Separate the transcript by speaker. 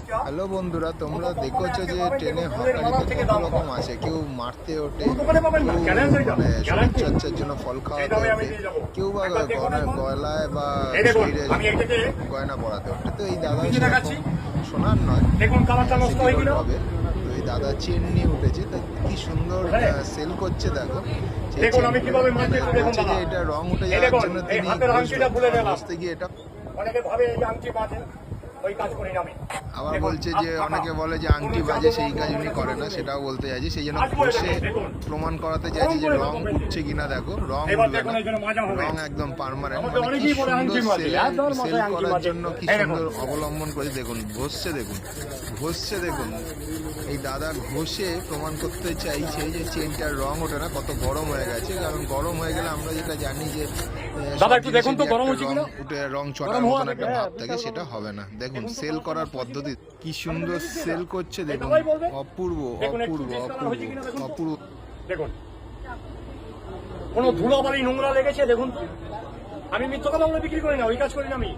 Speaker 1: Hello বন্ধুরা, তোমরা দেখেছো যে ট্রেনে হকারিতে কত রকম আছে। কেউ মারতে ওঠে, কেউ মানে শরীরচর্চার জন্য ফল খাওয়াতে ওঠে, কেউ বা গলায় বা শরীরে গয়না পরাতে ওঠে। তো এই দাদা সেরকম সোনার নয়, হবে। তো এই দাদা চেন নিয়ে উঠেছে, তা কি সুন্দর সেল করছে দেখো। বলছে যে এটা রং উঠে যাওয়ার জন্য তিনি ঘষতে গিয়ে এটা আবার বলছে যে অনেকে বলে যে আংটি বাজে, সেই কাজ উনি করে না, সেটাও বলতে চাইছি। সেই জন্য ঘষে প্রমাণ করাতে চাইছি যে রং উঠছে কিনা। দেখো, রং উঠবে না, রং একদম পার্মানেন্ট। মানে কি সুন্দর সেল করার জন্য কি সুন্দর অবলম্বন করেছে। দেখুন ঘষছে, দেখুন এই দাদা ঘষে প্রমাণ করতে চাইছে যে চেনটার রং ওঠে না, কত গরম হয়ে গেছে। কারণ গরম হয়ে গেলে আমরা যেটা জানি যে উঠে রং চটার মতন একটা ভাব থাকে, সেটা হবে না। দেখুন সেল করার পদ্ধতি কি সুন্দর সেল করছে, দেখুন অপূর্ব অপূর্ব অপূর্ব অপূর্ব।
Speaker 2: দেখুন কোনো ধুলোবালি নোংরা লেগেছে, দেখুন আমি মিথ্যা কথা বলে বিক্রি করি না, ওই কাজ করি না আমি।